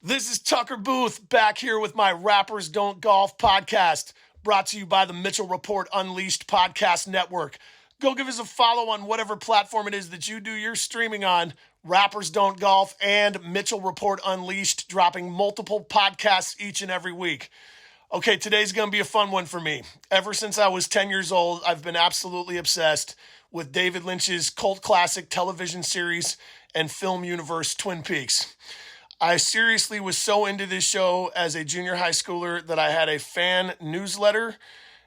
This is Tucker Booth back here with my Rappers Don't Golf podcast, brought to you by the Mitchell Report Unleashed podcast network. Go give us a follow on whatever platform it is that you do your streaming on. Rappers Don't Golf and Mitchell Report Unleashed, dropping multiple podcasts each and every week. Okay, today's going to be a fun one for me. Ever since I was 10 years old, I've been absolutely obsessed with David Lynch's cult classic television series and film universe, Twin Peaks. I seriously was so into this show as a junior high schooler that I had a fan newsletter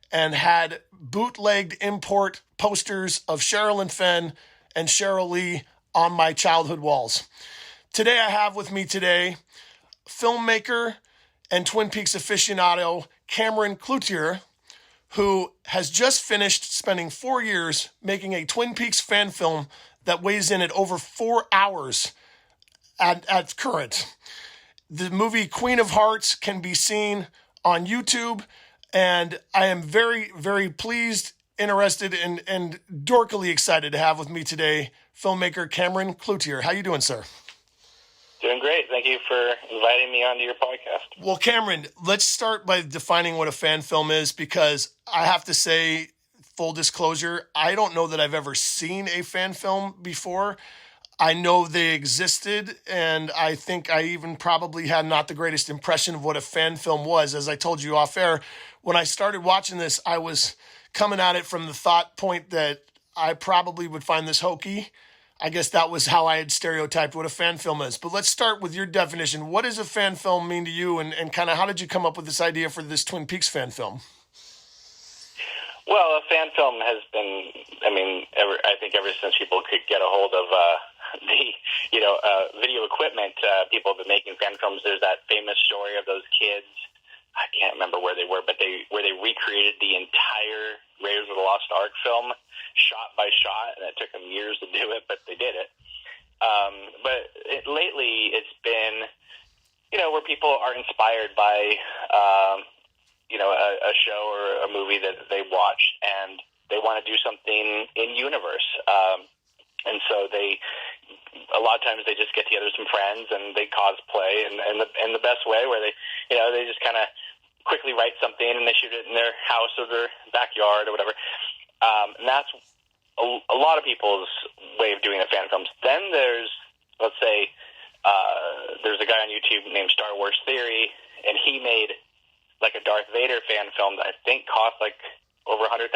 and had bootlegged import posters of Sherilyn Fenn and Sheryl Lee on my childhood walls. Today I have with me filmmaker and Twin Peaks aficionado Cameron Cloutier, who has just finished spending 4 years making a Twin Peaks fan film that weighs in at over 4 hours at current. The movie Queen of Hearts can be seen on YouTube, and I am very, very pleased, interested, and dorkily excited to have with me today filmmaker Cameron Cloutier. How you doing, sir? Doing great. Thank you for inviting me onto your podcast. Well, Cameron, let's start by defining what a fan film is, because I have to say, full disclosure, I don't know that I've ever seen a fan film before. I know they existed, and I think I even probably had not the greatest impression of what a fan film was. As I told you off air, when I started watching this, I was coming at it from the thought point that I probably would find this hokey. I guess that was how I had stereotyped what a fan film is. But let's start with your definition. What does a fan film mean to you, and kind of how did you come up with this idea for this Twin Peaks fan film? Well, a fan film has been, I think ever since people could get a hold of video equipment, people have been making fan films. There's that famous story of those kids. I can't remember where they were, but where they recreated the entire Raiders of the Lost Ark film, shot by shot, and it took them years to do it, but they did it. Lately, it's been, where people are inspired by, a show or a movie that they watch, and they want to do something in universe. And so a lot of times they just get together with some friends and they cosplay in the best way, where they just kind of quickly write something and they shoot it in their house or their backyard or whatever. And that's a lot of people's way of doing a fan films. Then there's, let's say, there's a guy on YouTube named Star Wars Theory, and he made like a Darth Vader fan film that I think cost like over $100,000.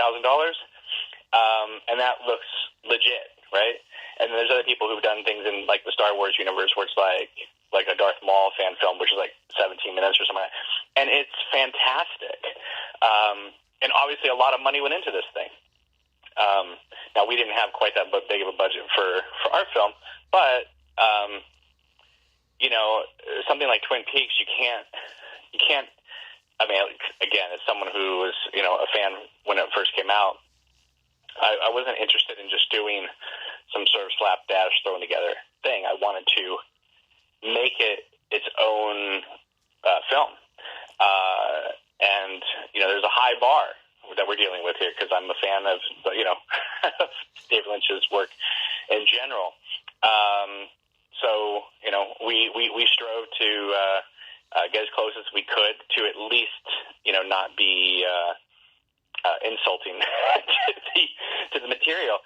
And that looks legit, right? And then there's other people who've done things in like the Star Wars universe where it's like a Darth Maul fan film, which is like 17 minutes or something like that. And it's fantastic. And obviously a lot of money went into this thing. Now we didn't have quite that big of a budget for our film, but something like Twin Peaks, you can't. Again, as someone who was a fan when it first came out, I wasn't interested in just doing some sort of slapdash thrown together thing. I wanted to make it its own film, and there's a high bar that we're dealing with here, because I'm a fan of David Lynch's work in general. So we strove to get as close as we could to at least not be insulting to the material.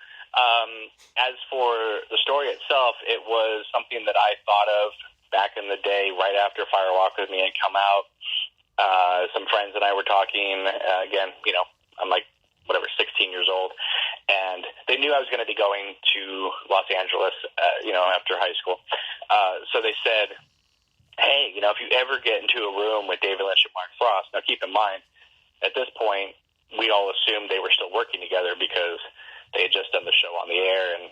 As for the story itself, it was something that I thought of back in the day, right after Fire Walk With Me had come out. Some friends and I were talking, again, I'm like, 16 years old, and they knew I was going to be going to Los Angeles, after high school. So they said, hey, if you ever get into a room with David Lynch and Mark Frost, now keep in mind, at this point, we all assumed they were still working together because they had just done the show on the air, and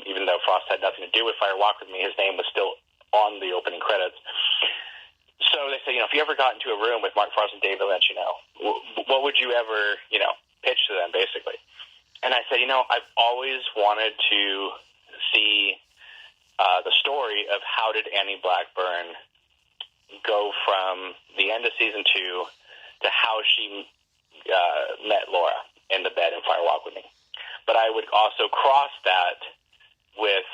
even though Frost had nothing to do with Fire Walk With Me, his name was still on the opening credits. So they said, if you ever got into a room with Mark Frost and David Lynch, what would you ever, pitch to them, basically? And I said, I've always wanted to see the story of how did Annie Blackburn go from the end of season 2 to how she met Laura in the bed in Fire Walk With Me. But I would also cross that with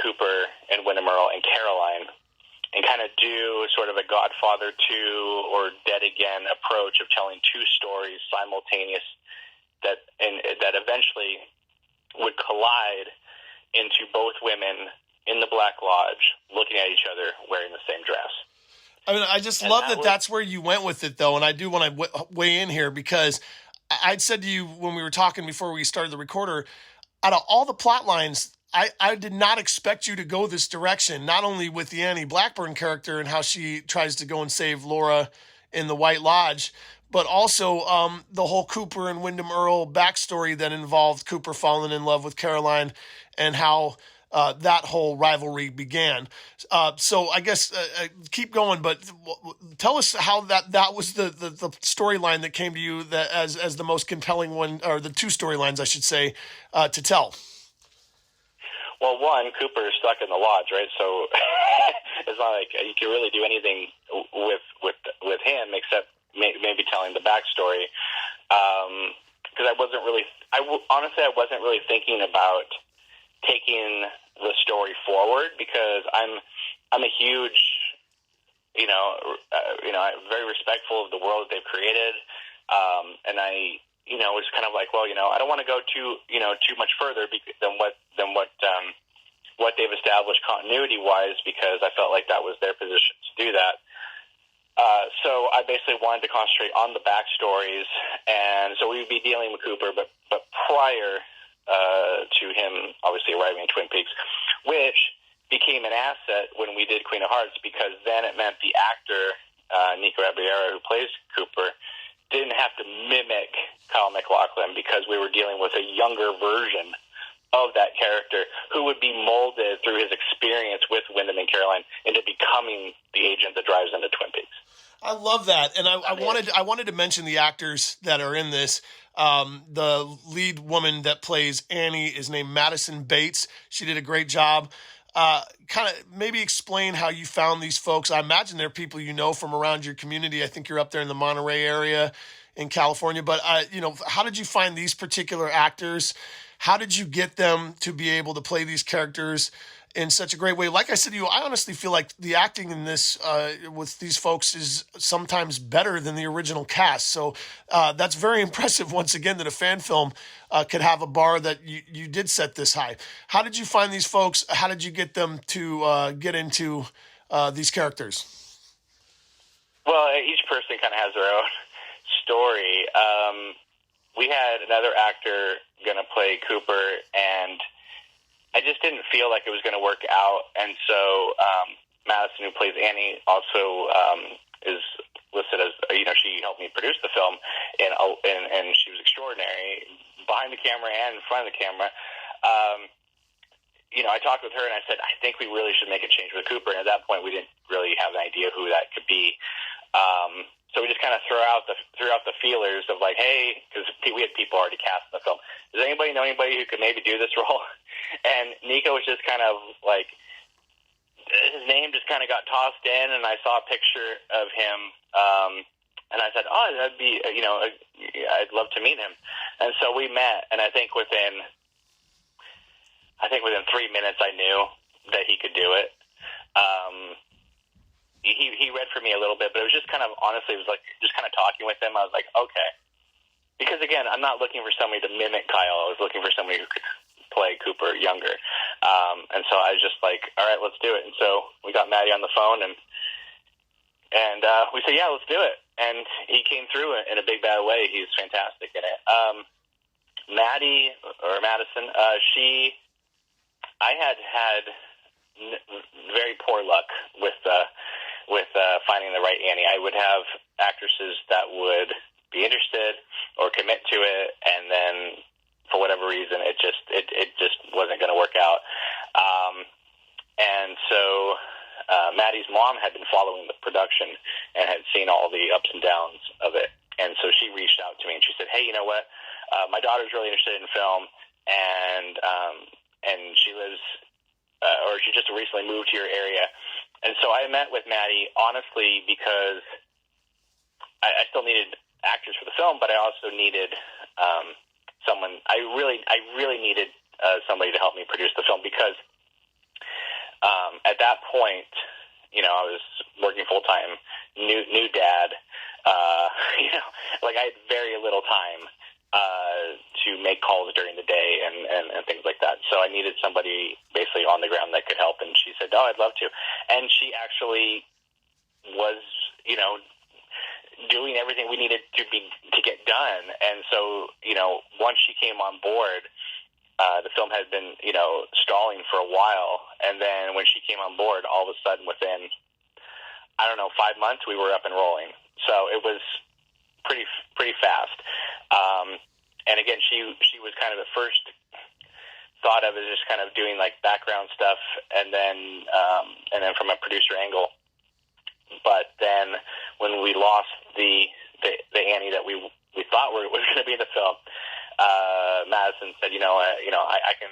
Cooper and Wyndham Earle and Caroline kind of do sort of a Godfather 2 or Dead Again approach of telling two stories simultaneous that eventually would collide into both women in the Black Lodge looking at each other wearing the same dress. I mean, I just love that that's where you went with it, though, and I do want to weigh in here because I'd said to you when we were talking before we started the recorder, out of all the plot lines, I did not expect you to go this direction, not only with the Annie Blackburn character and how she tries to go and save Laura in the White Lodge, but also the whole Cooper and Wyndham Earle backstory that involved Cooper falling in love with Caroline and how that whole rivalry began. So I guess keep going, but tell us how that was the storyline that came to you that as the most compelling one, or the two storylines, I should say, to tell. Well, one, Cooper is stuck in the lodge, right? So it's not like you can really do anything with him except maybe telling the backstory. Because honestly, I wasn't really thinking about taking the story forward because I'm a huge, I'm very respectful of the world that they've created, and I was kind of like, well, I don't want to go too much further than what they've established continuity wise, because I felt like that was their position to do that. So I basically wanted to concentrate on the backstories, and so we would be dealing with Cooper, but prior to him obviously arriving in Twin Peaks, which became an asset when we did Queen of Hearts, because then it meant the actor Nico, who plays Cooper, didn't have to mimic Kyle MacLachlan, because we were dealing with a younger version of that character who would be molded through his experience with Wyndham and Caroline into becoming the agent that drives into Twin Peaks. I love that, and I wanted to mention the actors that are in this. The lead woman that plays Annie is named Madison Bates. She did a great job. Kind of maybe explain how you found these folks. I imagine they're people you know from around your community. I think you're up there in the Monterey area in California. But, how did you find these particular actors? How did you get them to be able to play these characters in such a great way? Like I said to you, I honestly feel like the acting in this with these folks is sometimes better than the original cast. So that's very impressive, once again, that a fan film could have a bar that you did set this high. How did you find these folks? How did you get them to get into these characters? Well, each person kind of has their own story. We had another actor going to play Cooper, and I just didn't feel like it was going to work out. And so Madison, who plays Annie, also is listed as, she helped me produce the film, and she was extraordinary behind the camera and in front of the camera. I talked with her and I said, I think we really should make a change with Cooper. And at that point, we didn't really have an idea who that could be. So we just kind of threw out the feelers of like, hey, because we had people already cast in the film. Does anybody know anybody who could maybe do this role? And Nico was just kind of like, his name just kind of got tossed in, and I saw a picture of him, and I said, oh, that'd be, I'd love to meet him. And so we met, and I think within 3 minutes I knew that he could do it. He read for me a little bit, but it was just kind of, honestly, it was like just kind of talking with him. I was like, okay. Because, again, I'm not looking for somebody to mimic Kyle. I was looking for somebody who could play Cooper younger. And so I was just like, all right, let's do it. And so we got Maddie on the phone, and we said, yeah, let's do it. And he came through in a big, bad way. He's fantastic in it. Maddie, or Madison, I had very poor luck with finding the right Annie. I would have actresses that would be interested or commit to it, and then for whatever reason, it just wasn't going to work out. And so Maddie's mom had been following the production and had seen all the ups and downs of it, and so she reached out to me and she said, "Hey, you know what? My daughter's really interested in film, and she lives, or she just recently moved to your area." And so I met with Maddie, honestly, because I still needed actors for the film, but I also needed someone. I really needed somebody to help me produce the film, because at that point, I was working full time, new dad. Like I had very little time to make calls during the day and things like that. So I needed somebody basically on the ground that could help. And she said, "Oh, I'd love to." And she actually was, doing everything we needed to get done. And so, once she came on board, the film had been, stalling for a while. And then when she came on board, all of a sudden within, 5 months, we were up and rolling. So it was pretty fast. And again, she was kind of the first thought of as just kind of doing like background stuff, and then from a producer angle. But then when we lost the Annie that we thought was going to be in the film, Madison said, I can,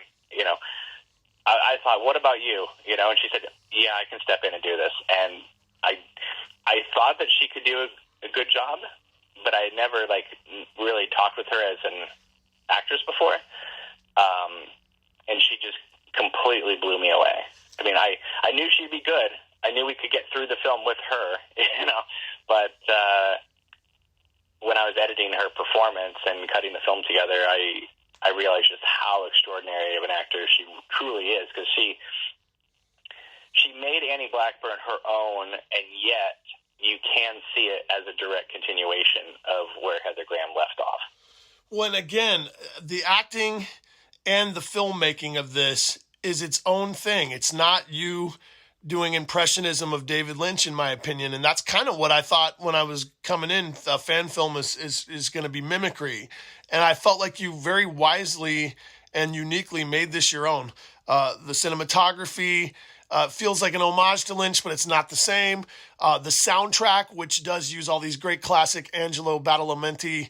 I thought, what about you? And she said, yeah, I can step in and do this. And I thought that she could do a good job, but I had never really talked with her as an actress before. And she just completely blew me away. I mean, I knew she'd be good. I knew we could get through the film with her, but when I was editing her performance and cutting the film together, I realized just how extraordinary of an actor she truly is, because she made Annie Blackburn her own, and yet you can see it as a direct continuation of where Heather Graham left off. When again, the acting and the filmmaking of this is its own thing. It's not you doing impressionism of David Lynch, in my opinion. And that's kind of what I thought when I was coming in. A fan film is going to be mimicry. And I felt like you very wisely and uniquely made this your own. The cinematography feels like an homage to Lynch, but it's not the same. The soundtrack, which does use all these great classic Angelo Badalamenti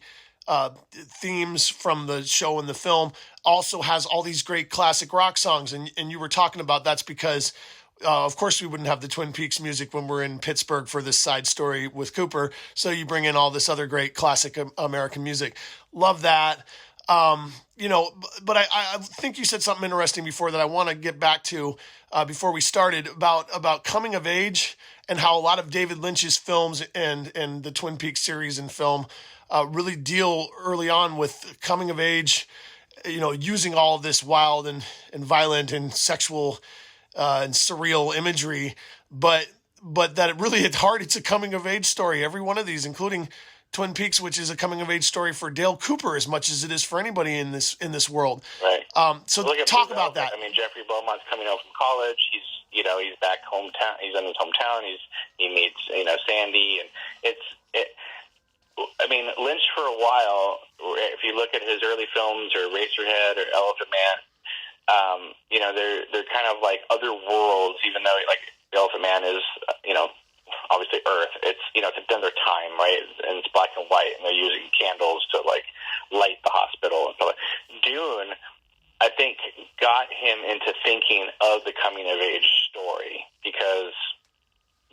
themes from the show and the film, also has all these great classic rock songs. And you were talking about that's because of course, we wouldn't have the Twin Peaks music when we're in Pittsburgh for this side story with Cooper. So you bring in all this other great classic American music. Love that. But I think you said something interesting before that I want to get back to before we started about coming of age and how a lot of David Lynch's films and the Twin Peaks series and film really deal early on with coming of age, using all of this wild and violent and sexual and surreal imagery, but that it really hit hard. It's a coming of age story. Every one of these, including Twin Peaks, which is a coming of age story for Dale Cooper as much as it is for anybody in this world. Right. So talk about that. I mean, Jeffrey Beaumont's coming home from college. He's back hometown. He's in his hometown. He meets Sandy, and Lynch for a while. If you look at his early films or Eraserhead or Elephant Man. They're kind of like other worlds, even though like the Elephant Man is, obviously Earth. It's, it's another time, right? And it's black and white, and they're using candles to like light the hospital and stuff. Dune, I think, got him into thinking of the coming of age story, because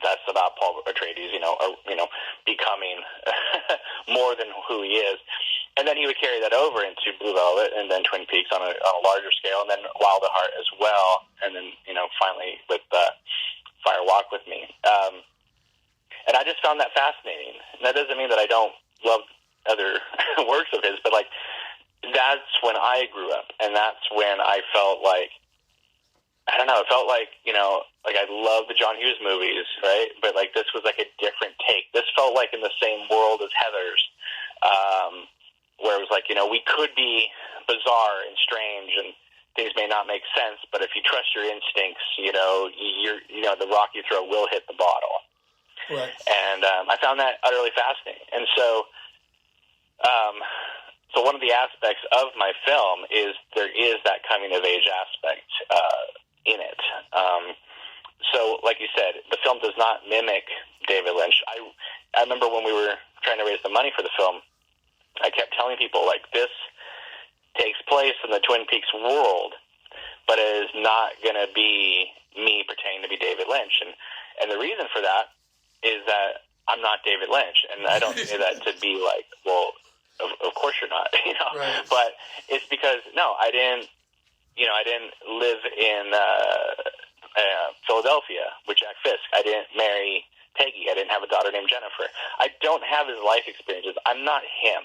that's about Paul Atreides, becoming more than who he is. And then he would carry that over into Blue Velvet, and then Twin Peaks on a larger scale, and then Wild at Heart as well, and then finally with Fire Walk with Me. And I just found that fascinating. And that doesn't mean that I don't love other works of his, but like that's when I grew up, and that's when I felt like I don't know. It felt like like I love the John Hughes movies, right? But like this was like a different take. This felt like in the same world as Heather's. Where it was like, we could be bizarre and strange and things may not make sense, but if you trust your instincts, the rock you throw will hit the bottle. Right. And I found that utterly fascinating. And so one of the aspects of my film is there is that coming of age aspect in it. So like you said, the film does not mimic David Lynch. I remember when we were trying to raise the money for the film, I kept telling people, like, this takes place in the Twin Peaks world, but it is not going to be me pretending to be David Lynch. And the reason for that is that I'm not David Lynch. And I don't say that to be like, well, of course you're not, Right. But it's because, no, I didn't live in, Philadelphia with Jack Fisk. I didn't marry Peggy. I didn't have a daughter named Jennifer. I don't have his life experiences. I'm not him.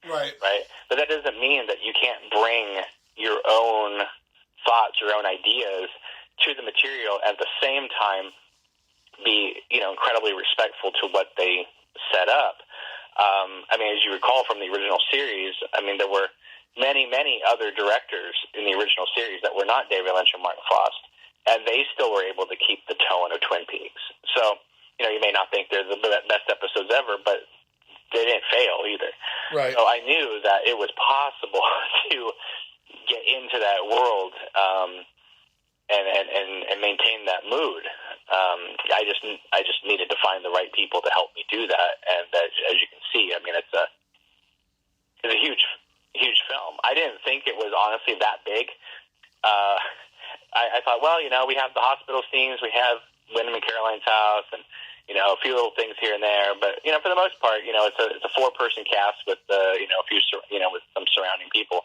Right. Right? But that doesn't mean that you can't bring your own thoughts, your own ideas to the material, at the same time be, incredibly respectful to what they set up. As you recall from the original series, there were many, many other directors in the original series that were not David Lynch and Martin Frost, and they still were able to keep the tone of Twin Peaks. So, you may not think they're the best episodes ever, but they didn't fail either. Right. So I knew that it was possible to get into that world and maintain that mood. I just needed to find the right people to help me do that, and as you can see, it's a huge film. I didn't think it was honestly that big. I thought, we have the hospital scenes, we have Wyndham and Caroline's house, and a few little things here and there. But for the most part, it's a 4-person cast with a few with some surrounding people.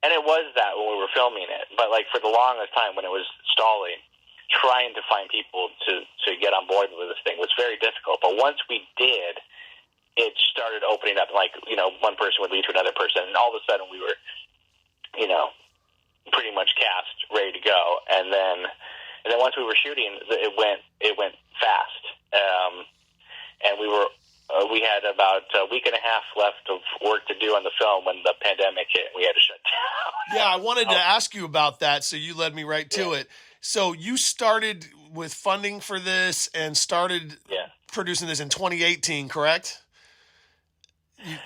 And it was that when we were filming it. But for the longest time, when it was stalling, trying to find people to get on board with this thing was very difficult. But once we did, it started opening up. One person would lead to another person, and all of a sudden we were, pretty much cast, ready to go. And then once we were shooting, it went fast. And we had about a week and a half left of work to do on the film when the pandemic hit. We had to shut down. Yeah, I wanted to ask you about that, so you led me right to it. So you started with funding for this and started producing this in 2018, correct?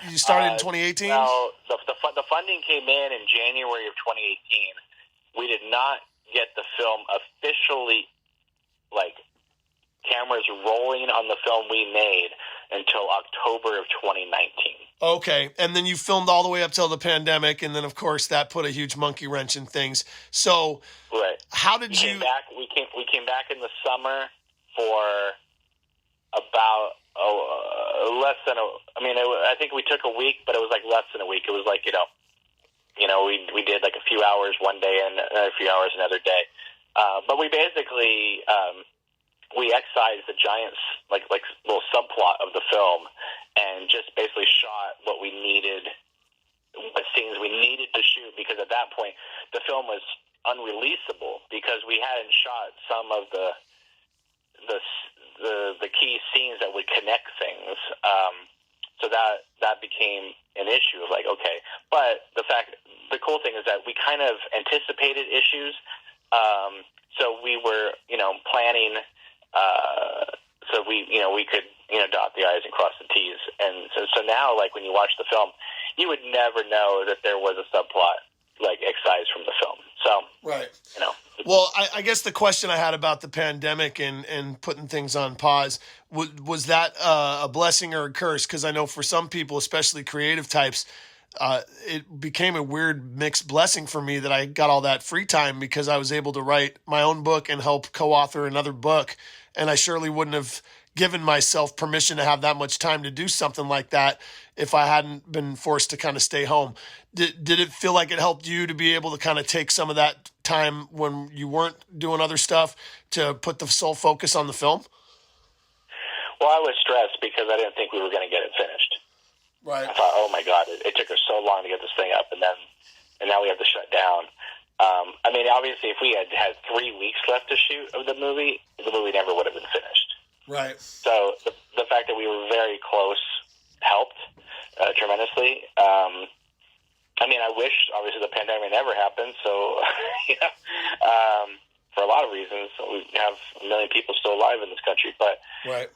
You started in 2018? Well, the funding came in January of 2018. We did not get the film officially, cameras rolling on the film we made until October of 2019. Okay, and then you filmed all the way up till the pandemic, and then of course that put a huge monkey wrench in things. So, right. How did you? We came back in the summer for about less than I think we took a week, but it was less than a week. It was we did a few hours one day and a few hours another day. But we basically we excised the giant little subplot of the film and just basically shot what we needed, what scenes we needed to shoot, because at that point the film was unreleasable because we hadn't shot some of the key scenes that would connect things. So that became an issue of okay. But the cool thing is that we kind of anticipated issues. So we were, planning, so we could, dot the I's and cross the T's. And so now, when you watch the film, you would never know that there was a subplot, excised from the film. So, right. Well, I guess the question I had about the pandemic and putting things on pause, was that a blessing or a curse? Because I know for some people, especially creative types, it became a weird mixed blessing for me that I got all that free time because I was able to write my own book and help co-author another book. And I surely wouldn't have given myself permission to have that much time to do something like that if I hadn't been forced to kind of stay home. Did it feel like it helped you to be able to kind of take some of that time when you weren't doing other stuff to put the sole focus on the film? Well, I was stressed because I didn't think we were going to get it finished. Right. I thought, oh my God, it took us so long to get this thing up, and now we have to shut down. Obviously, if we had 3 weeks left to shoot of the movie never would have been finished. Right. So the fact that we were very close helped tremendously. I wish, obviously, the pandemic never happened. So, for a lot of reasons, we have 1 million people still alive in this country. But, right.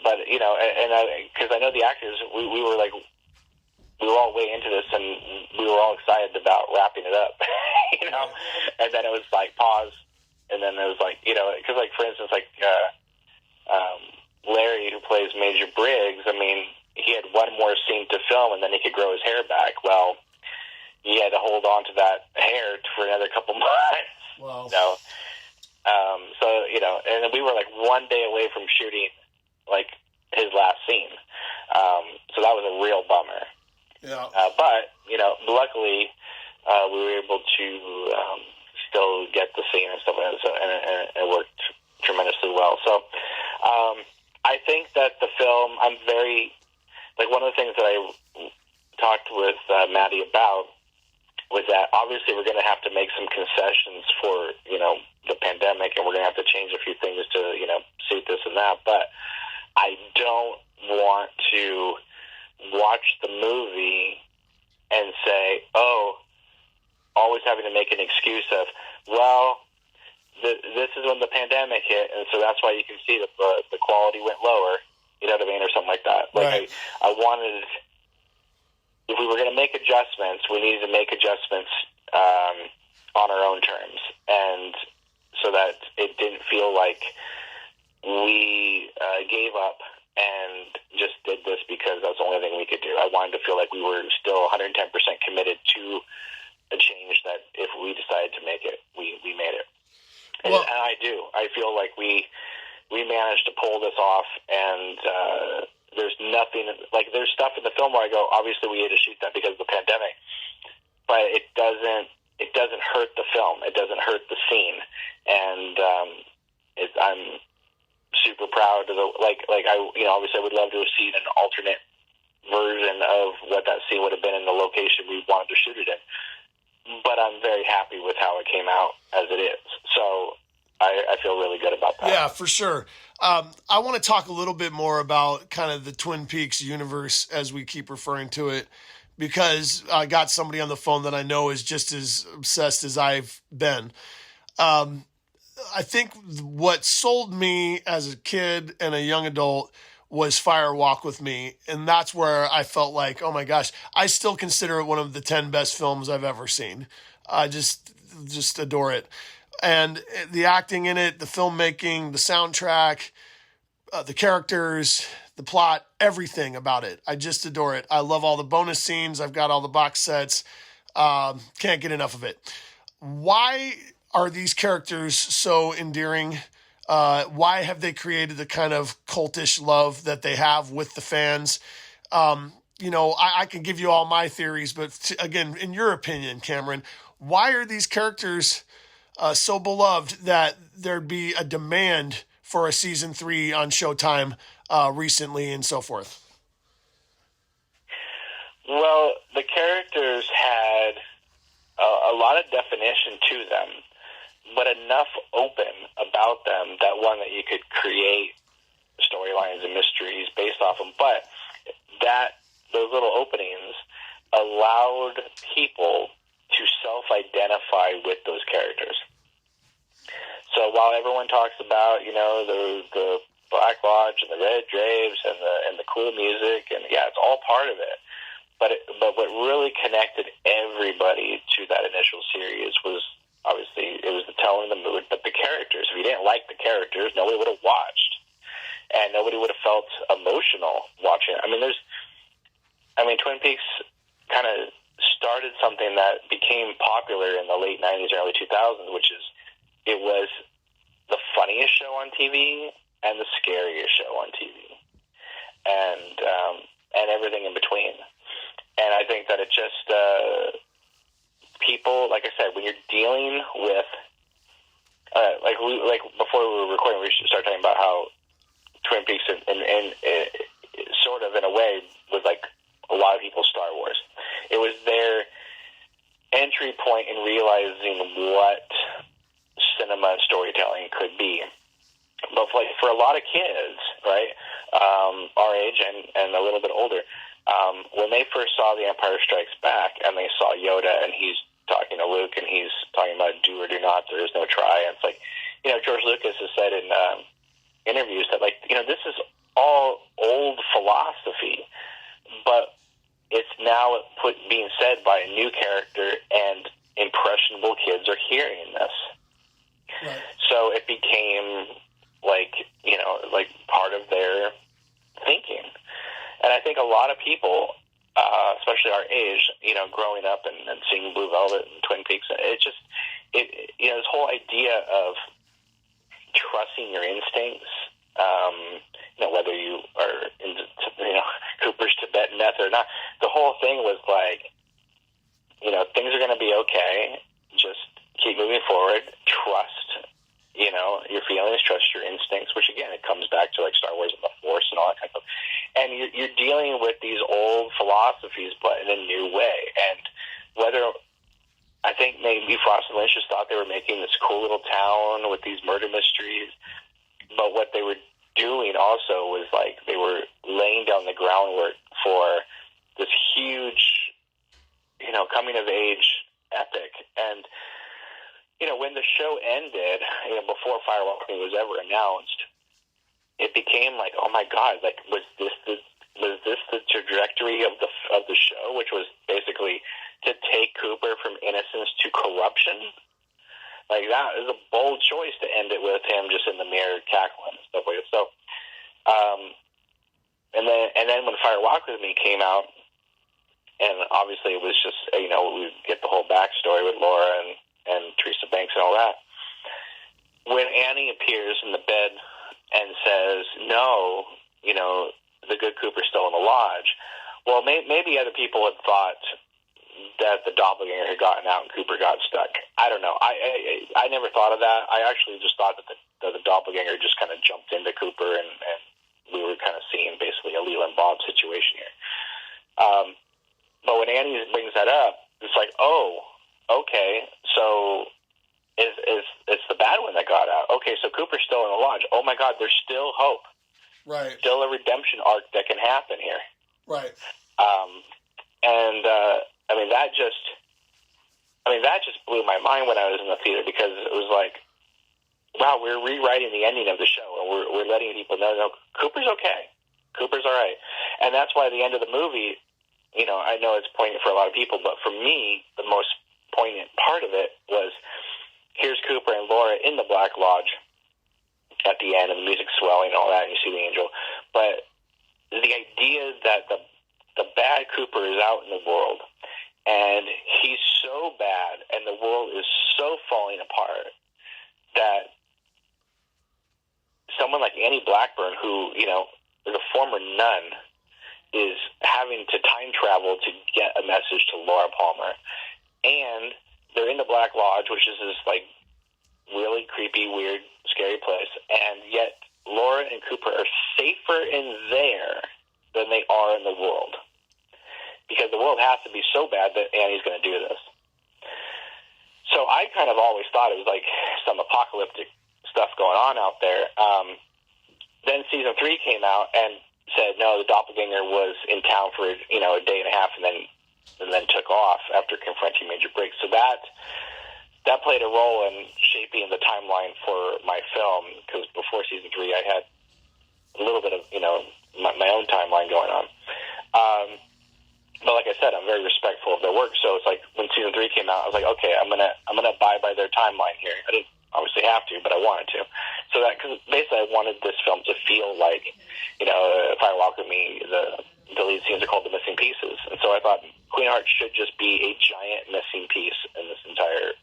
Because I know the actors, we were all way into this, and we were all excited about wrapping it up, And then it was pause, and then it was because for instance, Larry, who plays Major Briggs, he had one more scene to film, and then he could grow his hair back. Well, he had to hold on to that hair for another couple months. Wow. And we were 1 day away from shooting his last scene. So that was a real bummer. Yeah. But luckily, we were able to still get the scene and stuff like that, and it worked tremendously well. So I think that the film, I'm very, like, one of the things that I talked with Maddie about was that obviously we're going to have to make some concessions for, the pandemic, and we're going to have to change a few things to, suit this and that, but I don't want to watch the movie and say, always having to make an excuse of, this is when the pandemic hit, and so that's why you can see that the quality went lower, you know what I mean, or something like that. Like, right. I wanted, if we were going to make adjustments, we needed to make adjustments on our own terms, and so that it didn't feel like we gave up and just did this because that's the only thing we could do. I wanted to feel like we were still 110% committed to a change that if we decided to make it, we made it. And I do. I feel like we managed to pull this off, and there's nothing, like, there's stuff in the film where I go, obviously we had to shoot that because of the pandemic, but it doesn't hurt the film. It doesn't hurt the scene. And I'm super proud of obviously I would love to have seen an alternate version of what that scene would have been in the location we wanted to shoot it in. But I'm very happy with how it came out as it is. So I feel really good about that. Yeah, for sure. I want to talk a little bit more about kind of the Twin Peaks universe as we keep referring to it, because I got somebody on the phone that I know is just as obsessed as I've been. I think what sold me as a kid and a young adult was Fire Walk with Me. And that's where I felt like, oh my gosh, I still consider it one of the 10 best films I've ever seen. I just adore it. And the acting in it, the filmmaking, the soundtrack, the characters, the plot, everything about it. I just adore it. I love all the bonus scenes. I've got all the box sets. Can't get enough of it. Why are these characters so endearing? Why have they created the kind of cultish love that they have with the fans? I can give you all my theories, but again, in your opinion, Cameron, why are these characters so beloved that there'd be a demand for a season 3 on Showtime recently and so forth? Well, the characters had a lot of definition to them, but enough open about them that that you could create storylines and mysteries based off them. But those little openings allowed people to self-identify with those characters. So while everyone talks about, the Black Lodge and the Red Drapes and the cool music, and yeah, it's all part of it. But what really connected everybody to that initial series was obviously it was the tone and the mood, but the characters. If you didn't like the characters, nobody would have watched, and nobody would have felt emotional watching it. Twin Peaks kind of started something that became popular in the late 90s, early 2000s, which is it was the funniest show on TV and the scariest show on TV, and everything in between. And I think that it just people, like I said, when you're dealing with before we were recording, we started talking about how Twin Peaks and sort of in a way was like a lot of people's Star Wars. It was their entry point in realizing what cinema and storytelling could be. But for a lot of kids, right, our age and a little bit older, when they first saw The Empire Strikes Back and they saw Yoda and he's talking to Luke and he's talking about do or do not, there is no try. And it's like, George Lucas has said in interviews that, this is all old philosophy, but it's now being said by a new character, and impressionable kids are hearing this. Right. So it became part of their thinking. And I think a lot of people, especially our age, growing up and seeing Blue Velvet and Twin Peaks, this whole idea of trusting your instincts, whether you are into, Cooper's Tibetan method or not, the whole thing was like, things are going to be okay. Just keep moving forward. Trust, your feelings, trust your instincts, which again, it comes back to like Star Wars and the Force and all that kind of stuff. And you're dealing with these old philosophies, but in a new way. And I think maybe Frost and Lynch just thought they were making this cool little town with these murder mysteries, but what they were doing also was like they were laying down the groundwork for this huge, coming of age epic. And when the show ended, before Fire Walking was ever announced, it became like, oh my God, like was this the trajectory of the show, which was basically to take Cooper from innocence to corruption? Like, that is a bold choice to end it with him just in the mirror cackling and stuff like that. So, and then when Fire Walk With Me came out, and obviously it was just, we get the whole backstory with Laura and Teresa Banks and all that. When Annie appears in the bed and says, no, the good Cooper's still in the lodge, well, maybe other people had thought that the doppelganger had gotten out and Cooper got stuck. I don't know. I never thought of that. I actually just thought that the doppelganger just kind of jumped into Cooper and we were kind of seeing basically a Leland Bob situation here. But when Annie brings that up, it's like, oh, okay, so it's the bad one that got out. Okay, so Cooper's still in the lodge. Oh my God, there's still hope. Right. Still a redemption arc that can happen here. Right. That just blew my mind when I was in the theater, because it was like, wow, we're rewriting the ending of the show, and we're letting people know, no, Cooper's okay. Cooper's all right. And that's why the end of the movie, I know it's poignant for a lot of people, but for me, the most poignant part of it was, here's Cooper and Laura in the Black Lodge at the end, and the music's swelling and all that, and you see the angel. But the idea that the bad Cooper is out in the world, and he's so bad, and the world is so falling apart, that someone like Annie Blackburn, who, is a former nun, is having to time travel to get a message to Laura Palmer. And they're in the Black Lodge, which is this, like, really creepy, weird, scary place. And yet Laura and Cooper are safer in there than they are in the world. Because the world has to be so bad that Annie's going to do this. So I kind of always thought it was like some apocalyptic stuff going on out there. Then season 3 came out and said, no, the doppelganger was in town for, a day and a half and then took off after confronting Major Briggs. So that played a role in shaping the timeline for my film, because before season 3 I had a little bit of, my own timeline going on. But like I said, I'm very respectful of their work. So it's like when season 3 came out, I was like, okay, I'm gonna abide by their timeline here. I didn't obviously have to, but I wanted to. So because basically I wanted this film to feel like, Fire Walk With Me, the lead scenes are called The Missing Pieces. And so I thought Queen Heart should just be a giant missing piece in this entire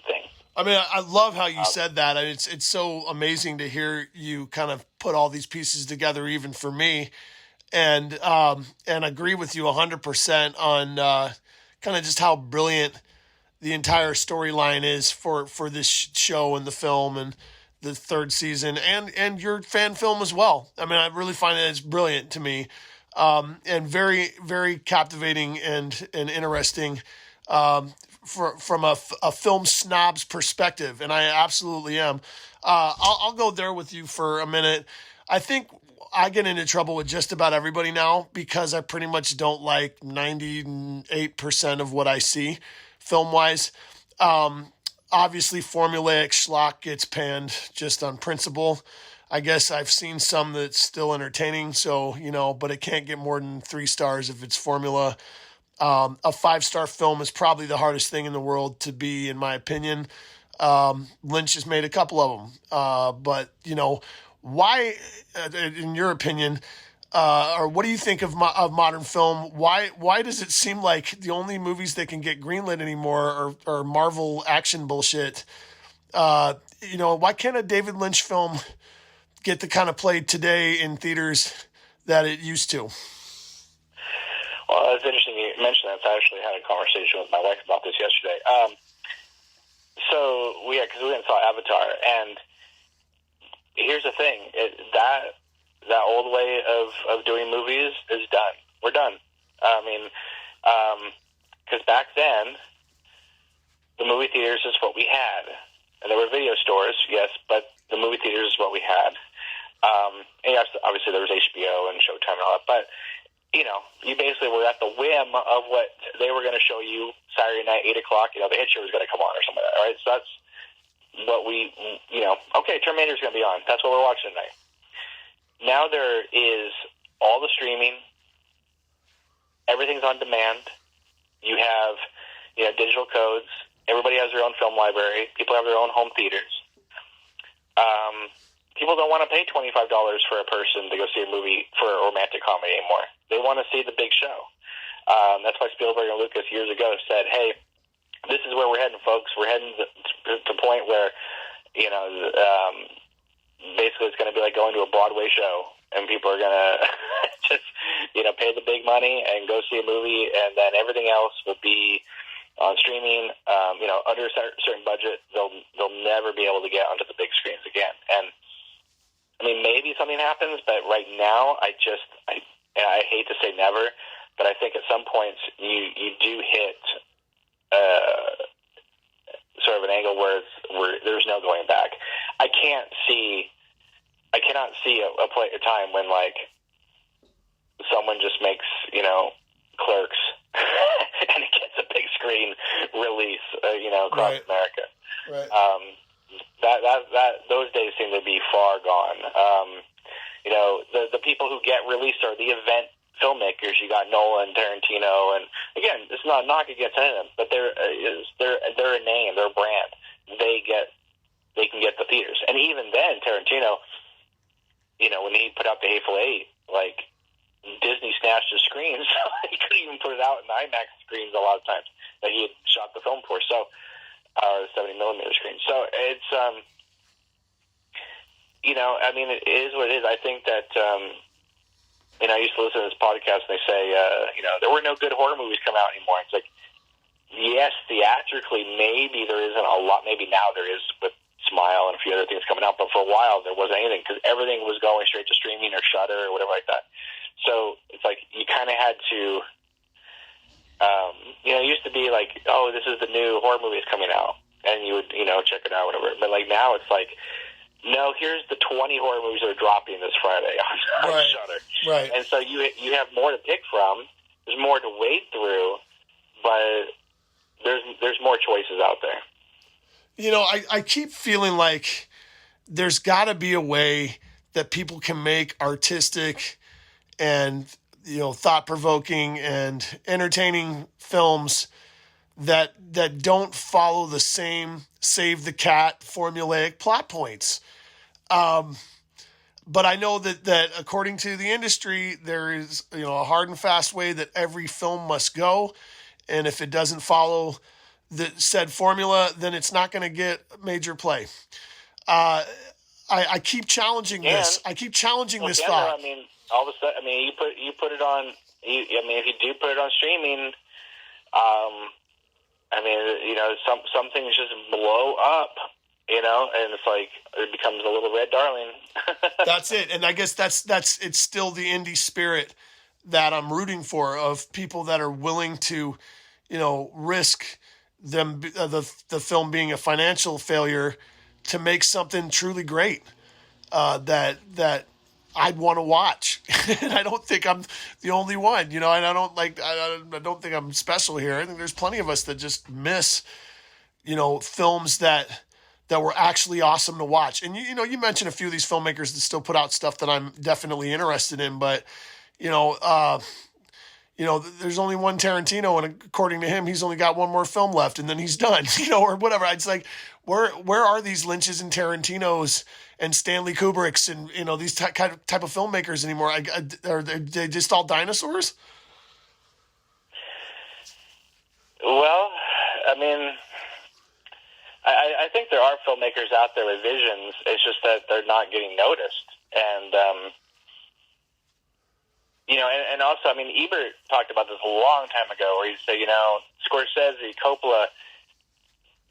thing. I mean, I love how you said that. I mean, it's so amazing to hear you kind of put all these pieces together, even for me. And agree with you 100% on kind of just how brilliant the entire storyline is for this show and the film and the third season and your fan film as well. I mean, I really find that it's brilliant to me, and very, very captivating and interesting from a film snob's perspective, and I absolutely am. I'll go there with you for a minute. I think I get into trouble with just about everybody now because I pretty much don't like 98% of what I see film-wise. Obviously, formulaic schlock gets panned just on principle. I guess I've seen some that's still entertaining, so, but it can't get more than 3 stars if it's formula. A 5-star film is probably the hardest thing in the world to be, in my opinion. Lynch has made a couple of them. But, why, in your opinion, or what do you think of modern film? Why does it seem like the only movies that can get greenlit anymore are Marvel action bullshit? Why can't a David Lynch film get the kind of play today in theaters that it used to? Well, it's interesting you mentioned that. I actually had a conversation with my wife about this yesterday. Because we went and saw Avatar, and here's the thing: that old way of doing movies is done. We're done. I mean, because back then, the movie theaters is what we had, and there were video stores, yes, but the movie theaters is what we had. And yes, obviously there was HBO and Showtime and all that, but you basically were at the whim of what they were going to show you Saturday night, 8 o'clock. The hit show was going to come on or something like that, right? So that's what okay, Terminator's going to be on. That's what we're watching tonight. Now there is all the streaming. Everything's on demand. You have, digital codes. Everybody has their own film library. People have their own home theaters. People don't want to pay $25 for a person to go see a movie for a romantic comedy anymore. They want to see the big show. That's why Spielberg and Lucas years ago said, hey, this is where we're heading, folks. We're heading to the point where, basically it's going to be like going to a Broadway show, and people are going to just, pay the big money and go see a movie, and then everything else will be on streaming. Under a certain budget, they'll never be able to get onto the big screens again. And I mean, maybe something happens, but right now, I hate to say never, but I think at some points you do hit sort of an angle where there's no going back. I cannot see a time when like someone just makes Clerks and it gets a big screen release across Right. America. Right. That those days seem to be far gone. The people who get released are the event filmmakers. You got Nolan, Tarantino, and again, it's not a knock against any of them, but they're a name, they're a brand. They can get the theaters, and even then, Tarantino, when he put out The Hateful Eight, like Disney snatched his screens, he couldn't even put it out in IMAX screens a lot of times that he had shot the film for. So. 70 millimeter screen. So it's, it is what it is. I think that, I used to listen to this podcast and they say, there were no good horror movies come out anymore. It's like, yes, theatrically, maybe there isn't a lot. Maybe now there is with Smile and a few other things coming out, but for a while there wasn't anything because everything was going straight to streaming or Shudder or whatever like that. So it's like you kind of had to, it used to be like, oh, this is the new horror movie that's coming out, and you would, check it out, whatever. But like now, it's like, no, here's the 20 horror movies that are dropping this Friday on Right. Shudder. Right. And so you have more to pick from. There's more to wade through, but there's more choices out there. I keep feeling like there's got to be a way that people can make artistic and thought-provoking and entertaining films that don't follow the same save the cat formulaic plot points. But I know that according to the industry, there is a hard and fast way that every film must go, and if it doesn't follow the said formula, then it's not going to get major play. I keep challenging this. I keep challenging this thought. All of a sudden, you put it on. If you do put it on streaming, some things just blow up, and it's like it becomes a little red darling. That's it, and I guess that's it's still the indie spirit that I'm rooting for, of people that are willing to, risk them the film being a financial failure to make something truly great that I'd want to watch. And I don't think I'm the only one, and I don't think I'm special here. I think there's plenty of us that just miss, films that were actually awesome to watch. And you mentioned a few of these filmmakers that still put out stuff that I'm definitely interested in, but there's only one Tarantino, and according to him, he's only got one more film left, and then he's done, or whatever. It's like, where are these Lynches and Tarantinos and Stanley Kubricks and these type of filmmakers anymore? Are they just all dinosaurs? Well, I think there are filmmakers out there with visions. It's just that they're not getting noticed, and And also, I mean, Ebert talked about this a long time ago, where he said, Scorsese, Coppola,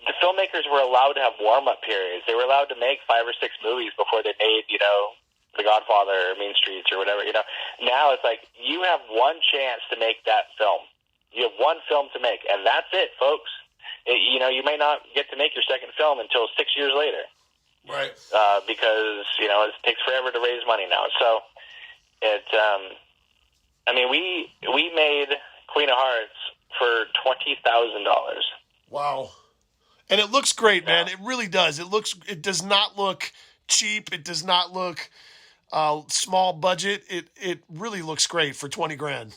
the filmmakers were allowed to have warm-up periods. They were allowed to make 5 or 6 movies before they made, The Godfather or Mean Streets or whatever. Now it's like you have one chance to make that film. You have one film to make, and that's it, folks. You may not get to make your second film until 6 years later, right? Because it takes forever to raise money now. So we made Queen of Hearts for $20,000. Wow. And it looks great, man. It really does. It does not look cheap. It does not look small budget. It really looks great for $20,000.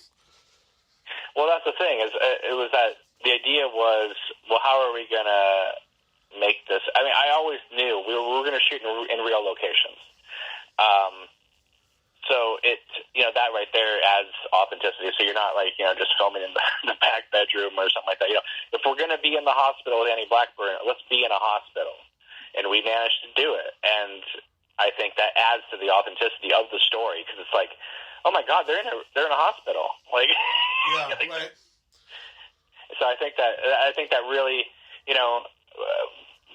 Well, that's the thing. It was that the idea was, well, how are we gonna make this? I mean, I always knew we were going to shoot in real locations. So that right there adds authenticity. So you're not just filming in the back bedroom or something like that. If we're going to be in the hospital with Annie Blackburn, let's be in a hospital. And we managed to do it. And I think that adds to the authenticity of the story, because it's like, oh my God, they're in a hospital. Like, yeah, right. So I think that really,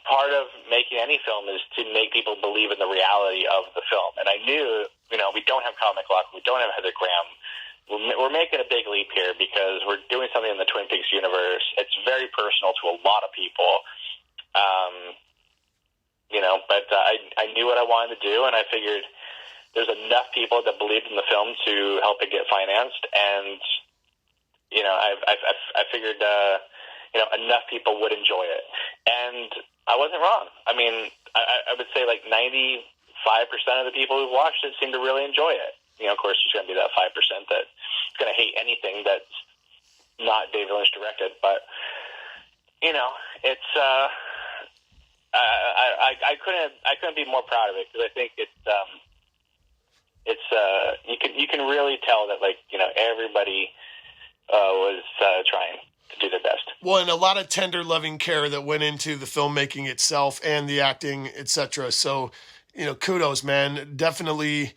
part of making any film is to make people believe in the reality of the film. And I knew, we don't have Kyle MacLachlan, we don't have Heather Graham. We're making a big leap here because we're doing something in the Twin Peaks universe. It's very personal to a lot of people. But I knew what I wanted to do, and I figured there's enough people that believed in the film to help it get financed. And, I figured, enough people would enjoy it. And I wasn't wrong. I mean, I would say like 95% of the people who watched it seem to really enjoy it. Of course, there's going to be that 5% that's going to hate anything that's not David Lynch directed. But, it's I couldn't be more proud of it, because I think you can really tell that everybody was trying to do their best. Well, and a lot of tender, loving care that went into the filmmaking itself and the acting, etc. So, kudos, man. Definitely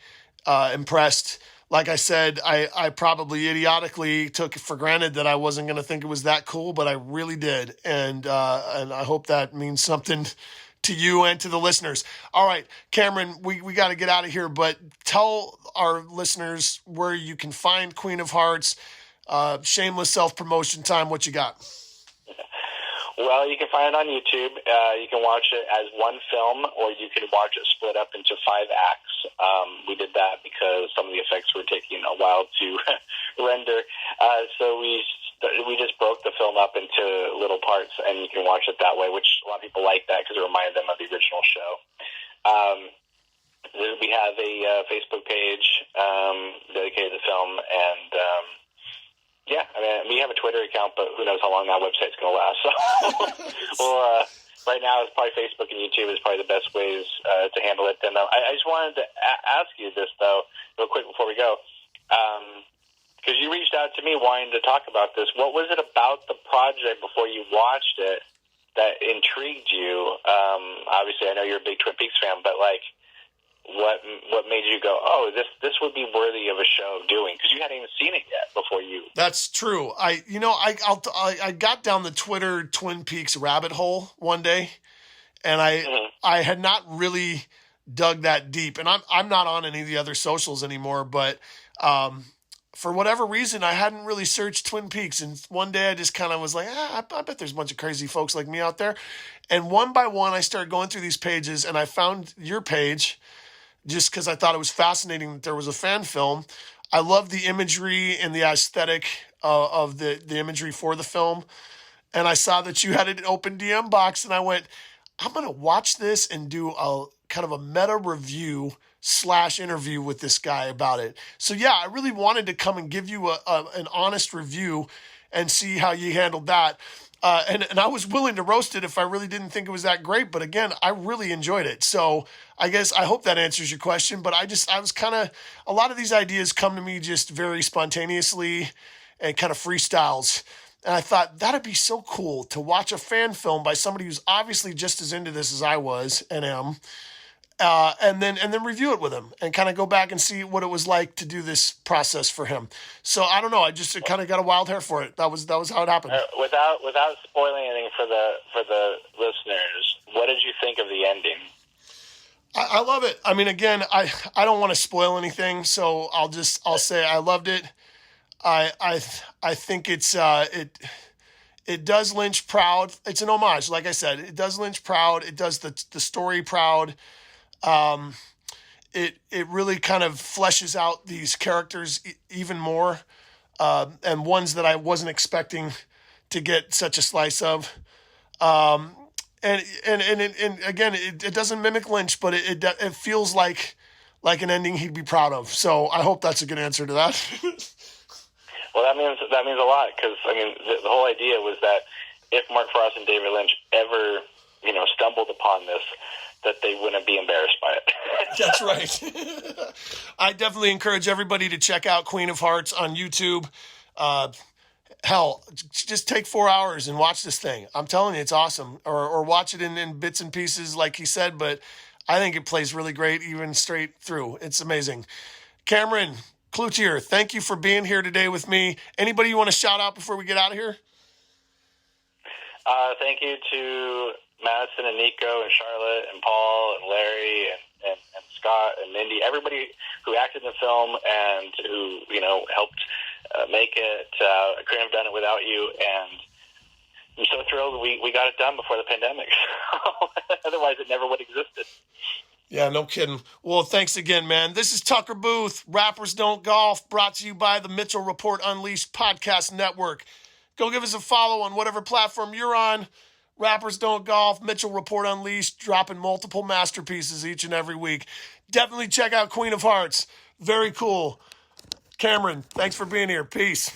impressed. Like I said, I probably idiotically took for granted that I wasn't going to think it was that cool, but I really did. And I hope that means something to you and to the listeners. All right, Cameron, we got to get out of here, but tell our listeners where you can find Queen of Hearts. Shameless self-promotion time. What you got? Well, you can find it on YouTube. You can watch it as one film, or you can watch it split up into 5 acts. We did that because some of the effects were taking a while to render. So we just broke the film up into little parts, and you can watch it that way, which a lot of people like that because it reminded them of the original show. We have a Facebook page dedicated to the film, and yeah, I mean, we have a Twitter account, but who knows how long that website's going to last. So, right now, it's probably Facebook and YouTube is probably the best ways to handle it. And I just wanted to ask you this, though, real quick before we go, because you reached out to me wanting to talk about this. What was it about the project before you watched it that intrigued you? Obviously, I know you're a big Twin Peaks fan, but what made you go, oh, this would be worthy of a show doing? Because you hadn't even seen it yet before you. That's true. I got down the Twitter Twin Peaks rabbit hole one day, and I had not really dug that deep. And I'm not on any of the other socials anymore, but for whatever reason, I hadn't really searched Twin Peaks. And one day I just kind of was like, I bet there's a bunch of crazy folks like me out there. And one by one, I started going through these pages, and I found your page, just because I thought it was fascinating that there was a fan film. I love the imagery and the aesthetic of the imagery for the film. And I saw that you had an open DM box, and I went, I'm going to watch this and do a kind of a meta review / interview with this guy about it. So yeah, I really wanted to come and give you an honest review and see how you handled that. And I was willing to roast it if I really didn't think it was that great. But again, I really enjoyed it. So I hope that answers your question. But I was kind of, a lot of these ideas come to me just very spontaneously and kind of freestyles. And I thought that'd be so cool to watch a fan film by somebody who's obviously just as into this as I was and am. and then review it with him and kind of go back and see what it was like to do this process for him. So I don't know. I just kind of got a wild hair for it. That was how it happened. Without spoiling anything for the listeners, what did you think of the ending? I love it. I mean, again, I don't want to spoil anything, so I'll say I loved it. I think it's it does Lynch proud. It's an homage, like I said. It does Lynch proud. It does the story proud. It really kind of fleshes out these characters even more, and ones that I wasn't expecting to get such a slice of. And again, it doesn't mimic Lynch, but it feels like an ending he'd be proud of. So I hope that's a good answer to that. Well, that means a lot, because I mean the whole idea was that if Mark Frost and David Lynch ever stumbled upon this, that they wouldn't be embarrassed by it. That's right. I definitely encourage everybody to check out Queen of Hearts on YouTube. Hell, just take 4 hours and watch this thing. I'm telling you, it's awesome. Or watch it in bits and pieces, like he said, but I think it plays really great, even straight through. It's amazing. Cameron Cloutier, thank you for being here today with me. Anybody you want to shout out before we get out of here? Thank you to Madison and Nico and Charlotte and Paul and Larry and Scott and Mindy, everybody who acted in the film and who helped make it. I couldn't have done it without you, and I'm so thrilled we got it done before the pandemic. Otherwise, it never would have existed. Yeah, no kidding. Well, thanks again, man. This is Tucker Booth, Rappers Don't Golf, brought to you by the Mitchell Report Unleashed Podcast Network. Go give us a follow on whatever platform you're on. Rappers Don't Golf, Mitchell Report Unleashed, dropping multiple masterpieces each and every week. Definitely check out Queen of Hearts. Very cool. Cameron, thanks for being here. Peace.